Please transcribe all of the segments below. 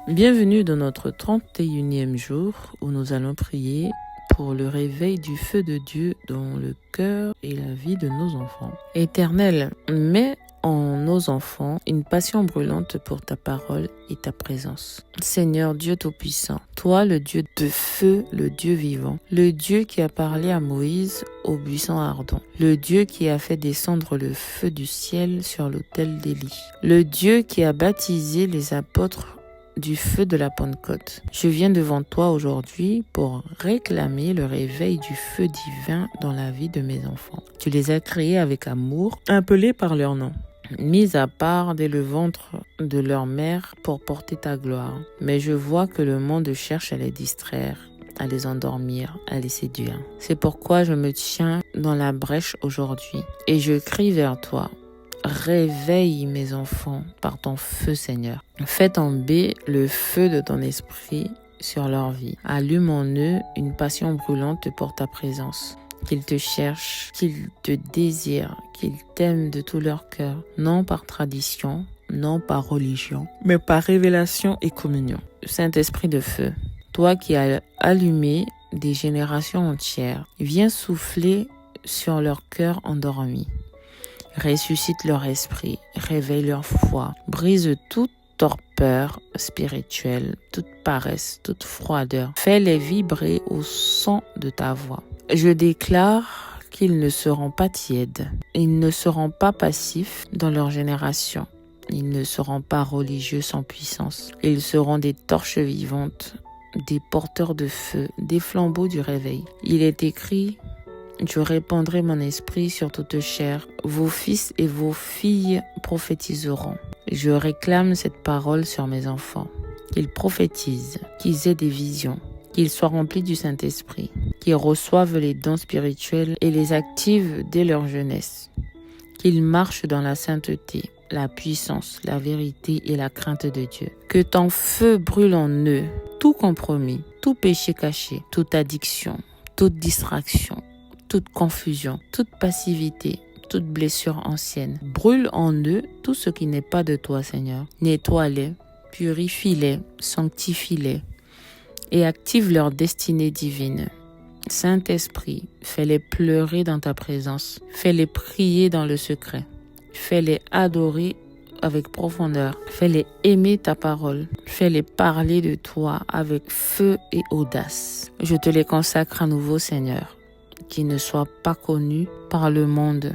Bienvenue dans notre 31e jour où nous allons prier pour le réveil du feu de Dieu dans le cœur et la vie de nos enfants. Éternel, mets en nos enfants une passion brûlante pour ta parole et ta présence. Seigneur Dieu Tout-Puissant, toi le Dieu de feu, le Dieu vivant, le Dieu qui a parlé à Moïse au buisson ardent, le Dieu qui a fait descendre le feu du ciel sur l'autel d'Élie, le Dieu qui a baptisé les apôtres du feu de la Pentecôte. Je viens devant toi aujourd'hui pour réclamer le réveil du feu divin dans la vie de mes enfants. Tu les as créés avec amour, appelés par leur nom, mis à part dès le ventre de leur mère pour porter ta gloire. Mais je vois que le monde cherche à les distraire, à les endormir, à les séduire. C'est pourquoi je me tiens dans la brèche aujourd'hui et je crie vers toi. Réveille mes enfants par ton feu, Seigneur. Fais tomber le feu de ton esprit sur leur vie. Allume en eux une passion brûlante pour ta présence. Qu'ils te cherchent, qu'ils te désirent, qu'ils t'aiment de tout leur cœur, non par tradition, non par religion, mais par révélation et communion. Saint-Esprit de feu, toi qui as allumé des générations entières, viens souffler sur leur cœur endormi. Ressuscite leur esprit, réveille leur foi, brise toute torpeur spirituelle, toute paresse, toute froideur. Fais-les vibrer au son de ta voix. Je déclare qu'ils ne seront pas tièdes, ils ne seront pas passifs dans leur génération, ils ne seront pas religieux sans puissance, ils seront des torches vivantes, des porteurs de feu, des flambeaux du réveil. Il est écrit: je répandrai mon esprit sur toute chair. Vos fils et vos filles prophétiseront. Je réclame cette parole sur mes enfants. Qu'ils prophétisent, qu'ils aient des visions, qu'ils soient remplis du Saint-Esprit, qu'ils reçoivent les dons spirituels et les activent dès leur jeunesse. Qu'ils marchent dans la sainteté, la puissance, la vérité et la crainte de Dieu. Que ton feu brûle en eux, tout compromis, tout péché caché, toute addiction, toute distraction, toute confusion, toute passivité, toute blessure ancienne. Brûle en eux tout ce qui n'est pas de toi, Seigneur. Nettoie-les, purifie-les, sanctifie-les et active leur destinée divine. Saint-Esprit, fais-les pleurer dans ta présence. Fais-les prier dans le secret. Fais-les adorer avec profondeur. Fais-les aimer ta parole. Fais-les parler de toi avec feu et audace. Je te les consacre à nouveau, Seigneur. Qu'ils ne soient pas connus par le monde,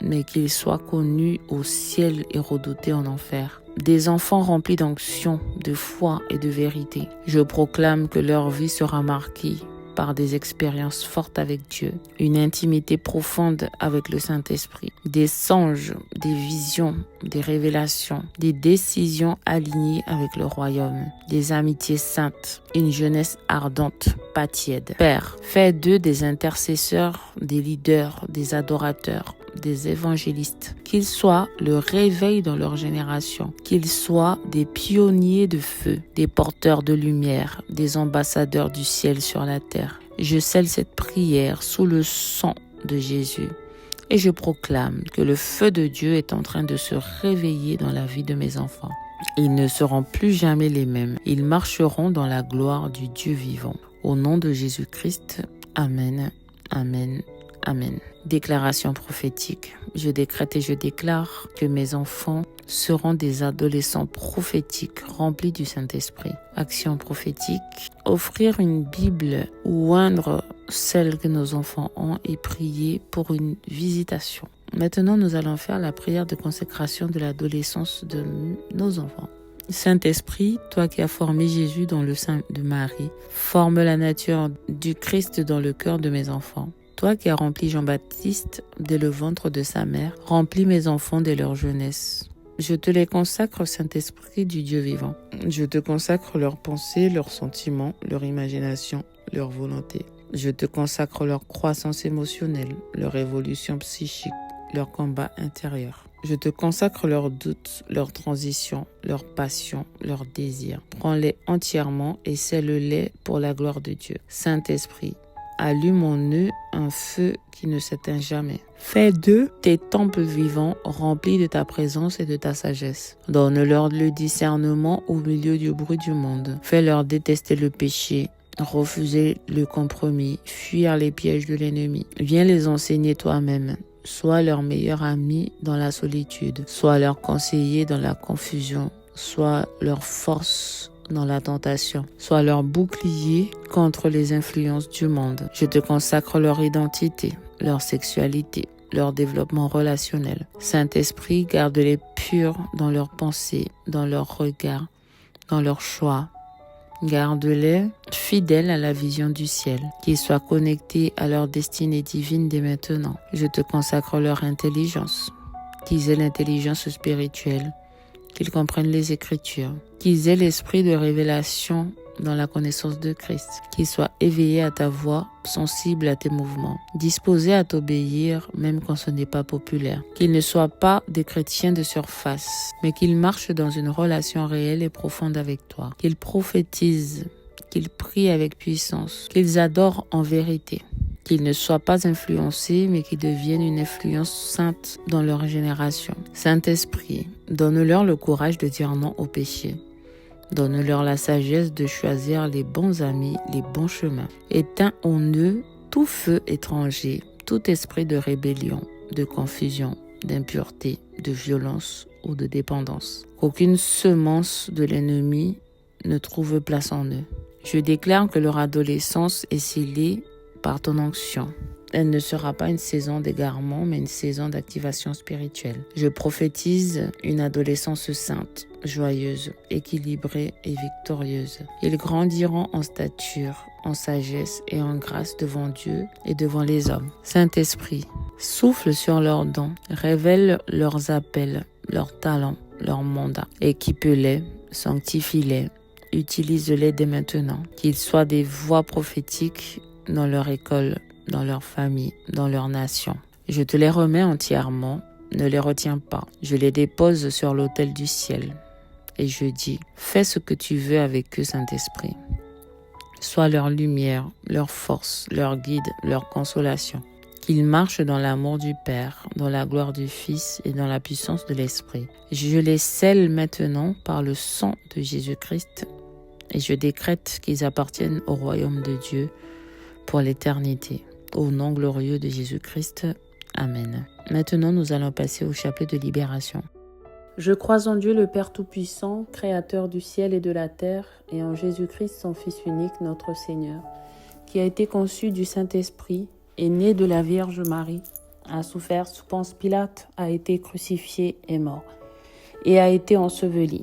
mais qu'ils soient connus au ciel et redoutés en enfer. Des enfants remplis d'onction, de foi et de vérité. Je proclame que leur vie sera marquée par des expériences fortes avec Dieu, une intimité profonde avec le Saint-Esprit, des songes, des visions, des révélations, des décisions alignées avec le royaume, des amitiés saintes, une jeunesse ardente, pas tiède. Père, fais d'eux des intercesseurs, des leaders, des adorateurs, des évangélistes, qu'ils soient le réveil dans leur génération, qu'ils soient des pionniers de feu, des porteurs de lumière, des ambassadeurs du ciel sur la terre. Je scelle cette prière sous le sang de Jésus et je proclame que le feu de Dieu est en train de se réveiller dans la vie de mes enfants. Ils ne seront plus jamais les mêmes. Ils marcheront dans la gloire du Dieu vivant. Au nom de Jésus-Christ, Amen, Amen, Amen. Déclaration prophétique. Je décrète et je déclare que mes enfants seront des adolescents prophétiques remplis du Saint-Esprit. Action prophétique. Offrir une Bible ou oindre celle que nos enfants ont et prier pour une visitation. Maintenant, nous allons faire la prière de consécration de l'adolescence de nos enfants. Saint-Esprit, toi qui as formé Jésus dans le sein de Marie, forme la nature du Christ dans le cœur de mes enfants. Toi qui as rempli Jean-Baptiste dès le ventre de sa mère, remplis mes enfants dès leur jeunesse. Je te les consacre, Saint-Esprit du Dieu vivant. Je te consacre leurs pensées, leurs sentiments, leur imagination, leur volonté. Je te consacre leur croissance émotionnelle, leur évolution psychique, leur combat intérieur. Je te consacre leurs doutes, leurs transitions, leurs passions, leurs désirs. Prends-les entièrement et scelle-les pour la gloire de Dieu. Saint-Esprit, allume en eux un feu qui ne s'éteint jamais. Fais d'eux tes temples vivants remplis de ta présence et de ta sagesse. Donne-leur le discernement au milieu du bruit du monde. Fais-leur détester le péché, refuser le compromis, fuir les pièges de l'ennemi. Viens les enseigner toi-même. Sois leur meilleur ami dans la solitude. Sois leur conseiller dans la confusion. Sois leur force dans la tentation. Sois leur bouclier contre les influences du monde. Je te consacre leur identité, leur sexualité, leur développement relationnel. Saint-Esprit, garde-les purs dans leurs pensées, dans leurs regards, dans leurs choix. Garde-les fidèles à la vision du ciel, qu'ils soient connectés à leur destinée divine dès maintenant. Je te consacre leur intelligence, qu'ils aient l'intelligence spirituelle, qu'ils comprennent les Écritures, qu'ils aient l'esprit de révélation dans la connaissance de Christ, qu'ils soient éveillés à ta voix, sensibles à tes mouvements, disposés à t'obéir même quand ce n'est pas populaire, qu'ils ne soient pas des chrétiens de surface, mais qu'ils marchent dans une relation réelle et profonde avec toi, qu'ils prophétisent, qu'ils prient avec puissance, qu'ils adorent en vérité, qu'ils ne soient pas influencés, mais qu'ils deviennent une influence sainte dans leur génération. Saint-Esprit, donne-leur le courage de dire non au péché. Donne-leur la sagesse de choisir les bons amis, les bons chemins. Éteins en eux tout feu étranger, tout esprit de rébellion, de confusion, d'impureté, de violence ou de dépendance. Qu'aucune semence de l'ennemi ne trouve place en eux. Je déclare que leur adolescence est scellée par ton onction. Elle ne sera pas une saison d'égarement, mais une saison d'activation spirituelle. Je prophétise une adolescence sainte, joyeuse, équilibrée et victorieuse. Ils grandiront en stature, en sagesse et en grâce devant Dieu et devant les hommes. Saint-Esprit, souffle sur leurs dons, révèle leurs appels, leurs talents, leurs mandats. Équipe-les, sanctifie-les, utilise-les dès maintenant. Qu'ils soient des voix prophétiques dans leur école, dans leur famille, dans leur nation. Je te les remets entièrement, ne les retiens pas. Je les dépose sur l'autel du ciel. Et je dis, fais ce que tu veux avec eux, Saint-Esprit. Sois leur lumière, leur force, leur guide, leur consolation. Qu'ils marchent dans l'amour du Père, dans la gloire du Fils et dans la puissance de l'Esprit. Je les scelle maintenant par le sang de Jésus-Christ et je décrète qu'ils appartiennent au royaume de Dieu pour l'éternité. Au nom glorieux de Jésus-Christ. Amen. Maintenant, nous allons passer au chapelet de libération. Je crois en Dieu le Père Tout-Puissant, Créateur du ciel et de la terre, et en Jésus-Christ, son Fils unique, notre Seigneur, qui a été conçu du Saint-Esprit, est né de la Vierge Marie, a souffert sous Ponce Pilate, a été crucifié et mort, et a été enseveli,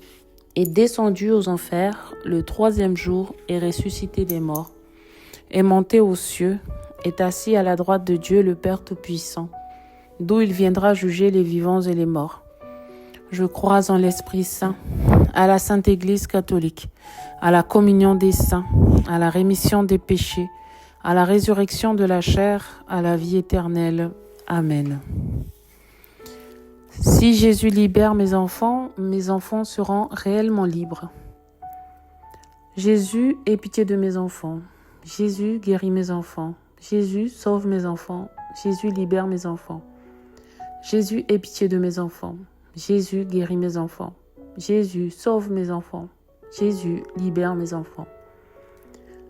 est descendu aux enfers, le 3e jour est ressuscité des morts, est monté aux cieux, est assis à la droite de Dieu le Père Tout-Puissant, d'où il viendra juger les vivants et les morts. Je crois en l'Esprit Saint, à la Sainte Église catholique, à la communion des saints, à la rémission des péchés, à la résurrection de la chair, à la vie éternelle. Amen. Si Jésus libère mes enfants seront réellement libres. Jésus, aie pitié de mes enfants. Jésus, guéris mes enfants. Jésus, sauve mes enfants. Jésus, libère mes enfants. Jésus, aie pitié de mes enfants. Jésus, guéris mes enfants. Jésus, sauve mes enfants. Jésus, libère mes enfants.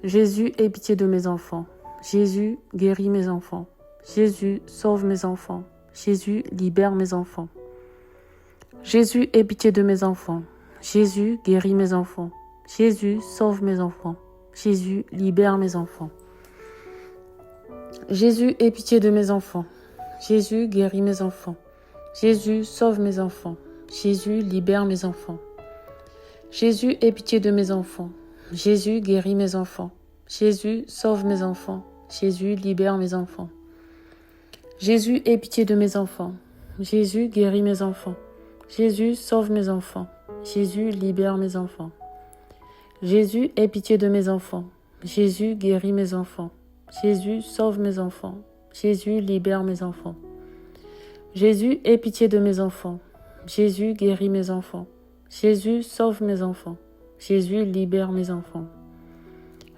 Jésus, aie pitié de mes enfants. Jésus, guéris mes enfants. Jésus, sauve mes enfants. Jésus, libère mes enfants. Jésus, aie pitié de mes enfants. Jésus, guéris mes enfants. Jésus, sauve mes enfants. Jésus, libère mes enfants. Jésus, aie pitié de mes enfants. Jésus, guéris mes enfants. Jésus, sauve mes enfants. Jésus, libère mes enfants. Jésus, aie pitié de mes enfants. Jésus, guéris mes enfants. Jésus, sauve mes enfants. Jésus, libère mes enfants. Jésus, aie pitié de mes enfants. Jésus, guéris mes enfants. Jésus, sauve mes enfants. Jésus, libère mes enfants. Jésus, aie pitié de mes enfants. Jésus, guéris mes enfants. Jésus, sauve mes enfants. Jésus, libère mes enfants. Jésus, aie pitié de mes enfants. Jésus, guéris mes enfants. Jésus, sauve mes enfants. Jésus, libère mes enfants.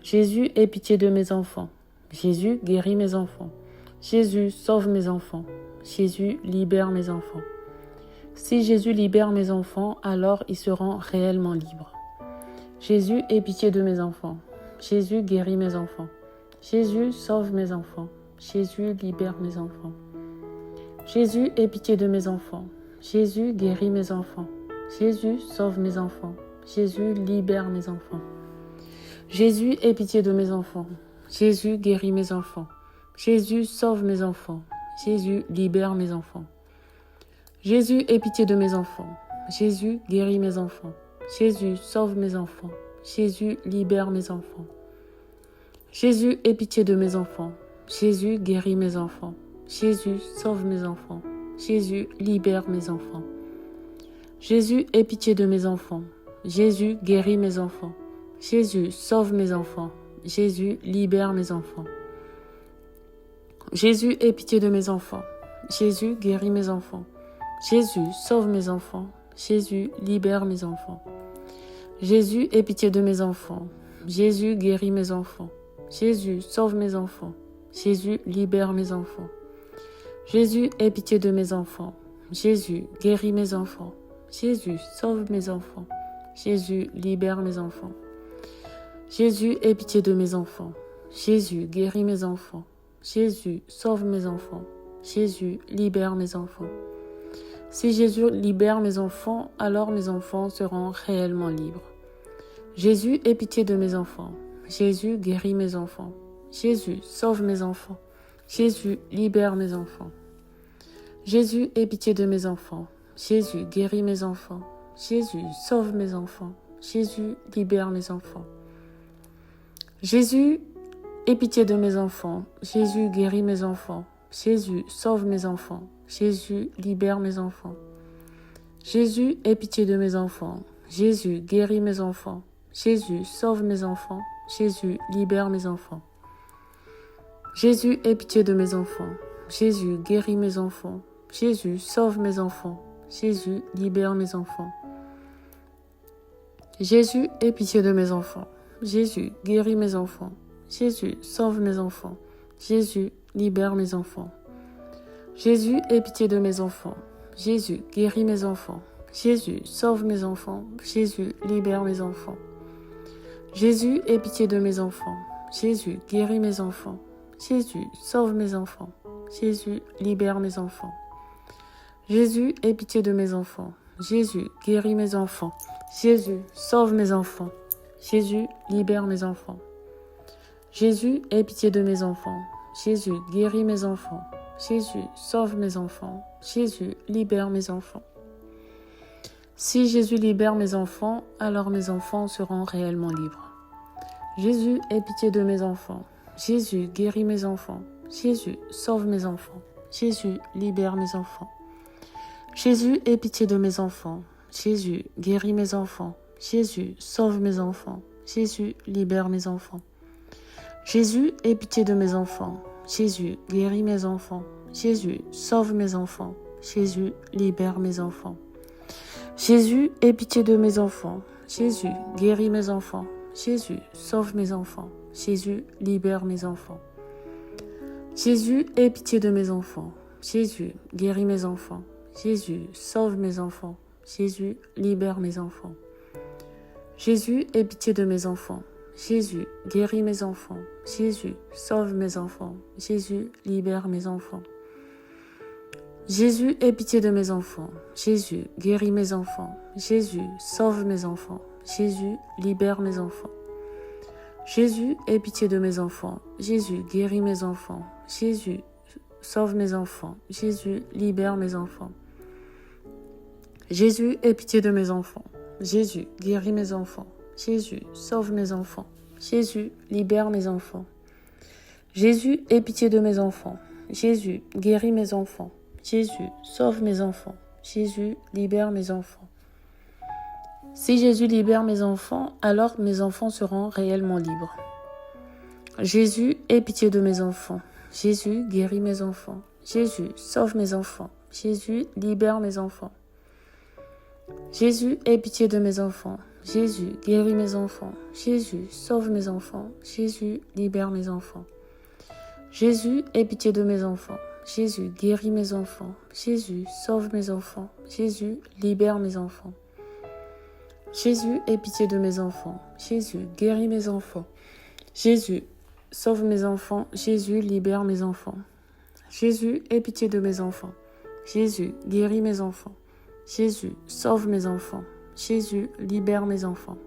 Jésus, aie pitié de mes enfants. Jésus, guéris mes enfants. Jésus, sauve mes enfants. Jésus, libère mes enfants. Si Jésus libère mes enfants, alors ils seront réellement libres. Jésus, aie pitié de mes enfants. Jésus, guéris mes enfants. Jésus, sauve mes enfants. Jésus, libère mes enfants. Jésus, aie pitié de mes enfants. Jésus, guéris mes enfants. Jésus, sauve mes enfants. Jésus, libère mes enfants. Jésus, aie pitié de mes enfants. Jésus, guéris mes enfants. Jésus, sauve mes enfants. Jésus, libère mes enfants. Jésus, aie pitié de mes enfants. Jésus, guéris mes enfants. Jésus, sauve mes enfants. Jésus, libère mes enfants. Jésus, aie pitié de mes enfants. Jésus, guéris mes enfants. Jésus, sauve mes enfants. Jésus, libère mes enfants. Jésus, aie pitié de mes enfants. Jésus, guéris mes enfants. Jésus, sauve mes enfants. Jésus, libère mes enfants. Jésus, aie pitié de mes enfants. Jésus, guéris mes enfants. Jésus, sauve mes enfants. Jésus, libère mes enfants. Jésus, aie pitié de mes enfants. Jésus, guéris mes enfants. Jésus, sauve mes enfants. Jésus, libère mes enfants. Jésus, aie pitié de mes enfants. Jésus, guéris mes enfants. Jésus, sauve mes enfants. Jésus, libère mes enfants. Jésus, aie pitié de mes enfants. Jésus, guéris mes enfants. Jésus, sauve mes enfants. Jésus, libère mes enfants. Si Jésus libère mes enfants, alors mes enfants seront réellement libres. Jésus, aie pitié de mes enfants. Jésus, guéris mes enfants. Jésus, sauve mes enfants. Jésus, libère mes enfants. Jésus, aie pitié de mes enfants. Jésus, guéris mes enfants. Jésus, sauve mes enfants. Jésus, libère mes enfants. Jésus, aie pitié de mes enfants. Jésus, guéris mes enfants. Jésus, sauve mes enfants. Jésus, libère mes enfants. Jésus, aie pitié de mes enfants. Jésus, guéris mes enfants. Jésus, sauve mes enfants. Jésus, libère mes enfants. Jésus, aie pitié de mes enfants. Jésus, guéris mes enfants. Jésus, sauve mes enfants. Jésus, libère mes enfants. Jésus, aie pitié de mes enfants. Jésus, guéris mes enfants. Jésus, sauve mes enfants. Jésus, libère mes enfants. Jésus, aie pitié de mes enfants. Jésus, guéris mes enfants. Jésus, sauve mes enfants. Jésus, libère mes enfants. Jésus, aie pitié de mes enfants. Jésus, guéris mes enfants. Jésus, sauve mes enfants. Jésus, libère mes enfants. Jésus, aie pitié de mes enfants. Jésus, guéris mes enfants. Jésus, sauve mes enfants. Jésus, libère mes enfants. Jésus, aie pitié de mes enfants. Jésus, guéris mes enfants. Jésus, sauve mes enfants. Jésus, libère mes enfants. Si Jésus libère mes enfants, alors mes enfants seront réellement libres. Jésus, aie pitié de mes enfants. Jésus, guéris mes enfants. Jésus, sauve mes enfants. Jésus, libère mes enfants. Jésus, aie pitié de mes enfants. Jésus, guéris mes enfants. Jésus, sauve mes enfants. Jésus, libère mes enfants. Jésus, aie pitié de mes enfants. Jésus, guéris mes enfants. Jésus, sauve mes enfants. Jésus, libère mes enfants. Jésus, aie pitié de mes enfants. Jésus, guéris mes enfants. Jésus, sauve mes enfants. Jésus, libère mes enfants. Jésus, aie pitié de mes enfants. Jésus, guéris mes enfants. Jésus, sauve mes enfants. Jésus, libère mes enfants. Jésus, aie pitié de mes enfants. Jésus, guéris mes enfants. Jésus, sauve mes enfants. Jésus, libère mes enfants. Jésus, aie pitié de mes enfants. Jésus, guéris mes enfants. Jésus, sauve mes enfants. Jésus, libère mes enfants. Jésus, aie pitié de mes enfants. Jésus, guéris mes enfants. Jésus, sauve mes enfants. Jésus, libère mes enfants. Jésus, aie pitié de mes enfants. Jésus, guéris mes enfants. Jésus, sauve mes enfants. Jésus, libère mes enfants. Jésus, aie pitié de mes enfants. Jésus, guéris mes enfants. Jésus, sauve mes enfants. Jésus, libère mes enfants. Si Jésus libère mes enfants, alors mes enfants seront réellement libres. Jésus, aie pitié de mes enfants. Jésus, guéris mes enfants. Jésus, sauve mes enfants. Jésus, libère mes enfants. Jésus, aie pitié de mes enfants. Jésus, guéris mes enfants. Jésus, sauve mes enfants. Jésus, libère mes enfants. Jésus, aie pitié de mes enfants. Jésus, guéris mes enfants. Jésus, sauve mes enfants. Jésus, libère mes enfants. Jésus, aie pitié de mes enfants. Jésus, guéris mes enfants. Jésus, sauve mes enfants. Jésus, libère mes enfants. Jésus, aie pitié de mes enfants. Jésus, guéris mes enfants. Jésus, sauve mes enfants. Jésus, libère mes enfants.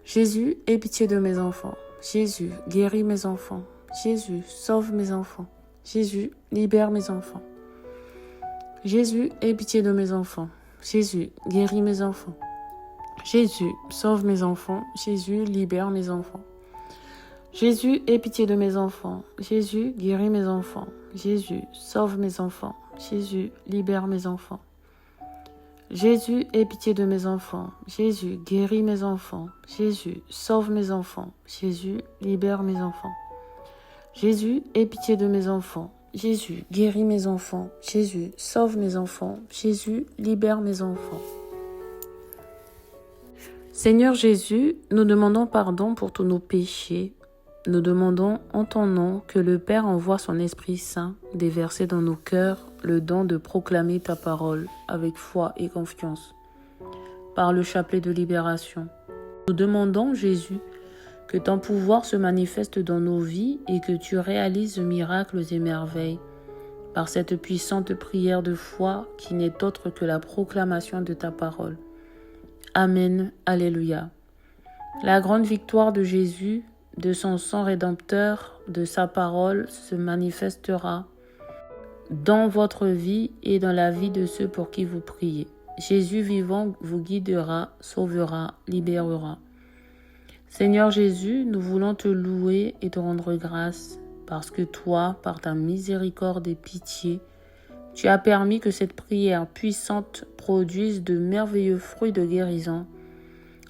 Jésus, aie pitié de mes enfants. Jésus, guéris mes enfants. Jésus, sauve mes enfants. Jésus, libère mes enfants. Jésus, aie pitié de mes enfants. Jésus, guéris mes enfants. Jésus, sauve mes enfants. Jésus, libère mes enfants. Jésus, aie pitié de mes enfants. Jésus, guéris mes enfants. Jésus, sauve mes enfants. Jésus, libère mes enfants. Jésus, aie pitié de mes enfants. Jésus, guéris mes enfants. Jésus, sauve mes enfants. Jésus, libère mes enfants. Jésus, aie pitié de mes enfants. Jésus, guéris mes enfants. Jésus, sauve mes enfants. Jésus, libère mes enfants. Seigneur Jésus, nous demandons pardon pour tous nos péchés. Nous demandons en ton nom que le Père envoie son Esprit Saint déverser dans nos cœurs le don de proclamer ta parole avec foi et confiance. Par le chapelet de libération, nous demandons, Jésus, que ton pouvoir se manifeste dans nos vies et que tu réalises miracles et merveilles par cette puissante prière de foi qui n'est autre que la proclamation de ta parole. Amen. Alléluia. La grande victoire de Jésus, de son sang rédempteur, de sa parole se manifestera dans votre vie et dans la vie de ceux pour qui vous priez. Jésus vivant vous guidera, sauvera, libérera. Seigneur Jésus, nous voulons te louer et te rendre grâce parce que toi, par ta miséricorde et pitié, tu as permis que cette prière puissante produise de merveilleux fruits de guérison,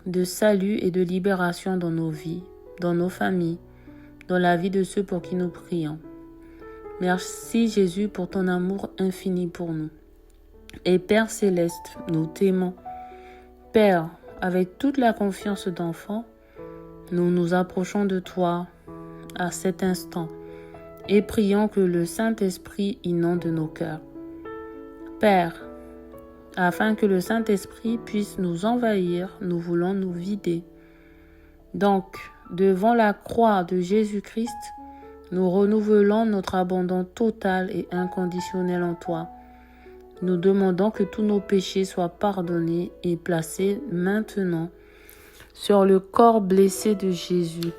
de salut et de libération dans nos vies, dans nos familles, dans la vie de ceux pour qui nous prions. Merci Jésus pour ton amour infini pour nous. Et Père Céleste, nous t'aimons. Père, avec toute la confiance d'enfant, nous nous approchons de toi à cet instant et prions que le Saint-Esprit inonde nos cœurs. Père, afin que le Saint-Esprit puisse nous envahir, nous voulons nous vider. Donc, devant la croix de Jésus-Christ, nous renouvelons notre abandon total et inconditionnel en toi. Nous demandons que tous nos péchés soient pardonnés et placés maintenant sur le corps blessé de Jésus.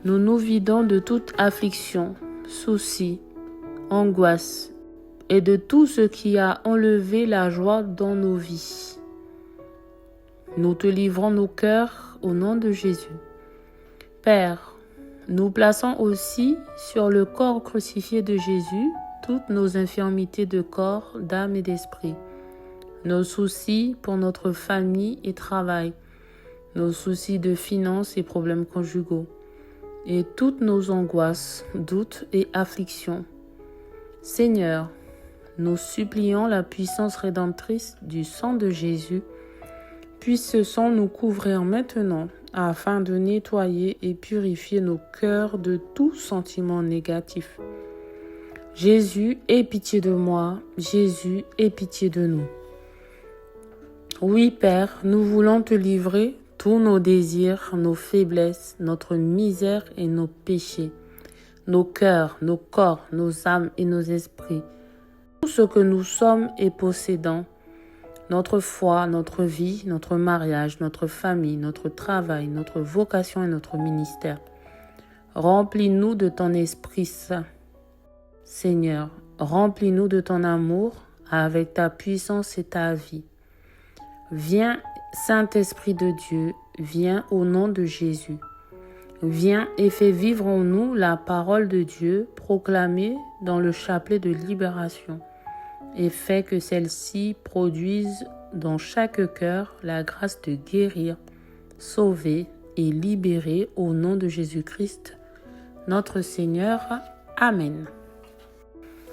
Nous nous vidons de toute affliction, souci, angoisse et de tout ce qui a enlevé la joie dans nos vies. Nous te livrons nos cœurs au nom de Jésus. Père, nous plaçons aussi sur le corps crucifié de Jésus toutes nos infirmités de corps, d'âme et d'esprit, nos soucis pour notre famille et travail, nos soucis de finances et problèmes conjugaux, et toutes nos angoisses, doutes et afflictions. Seigneur, nous supplions la puissance rédemptrice du sang de Jésus, puisse ce sang nous couvrir maintenant afin de nettoyer et purifier nos cœurs de tout sentiment négatif. Jésus, aie pitié de moi. Jésus, aie pitié de nous. Oui, Père, nous voulons te livrer tous nos désirs, nos faiblesses, notre misère et nos péchés, nos cœurs, nos corps, nos âmes et nos esprits, tout ce que nous sommes et possédons, notre foi, notre vie, notre mariage, notre famille, notre travail, notre vocation et notre ministère. Remplis-nous de ton Esprit Saint. Seigneur, remplis-nous de ton amour avec ta puissance et ta vie. Viens, Saint-Esprit de Dieu, viens au nom de Jésus. Viens et fais vivre en nous la parole de Dieu proclamée dans le chapelet de libération et fais que celle-ci produise dans chaque cœur la grâce de guérir, sauver et libérer au nom de Jésus-Christ, notre Seigneur. Amen.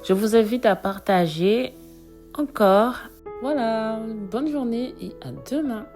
Je vous invite à partager encore. Voilà, bonne journée et à demain.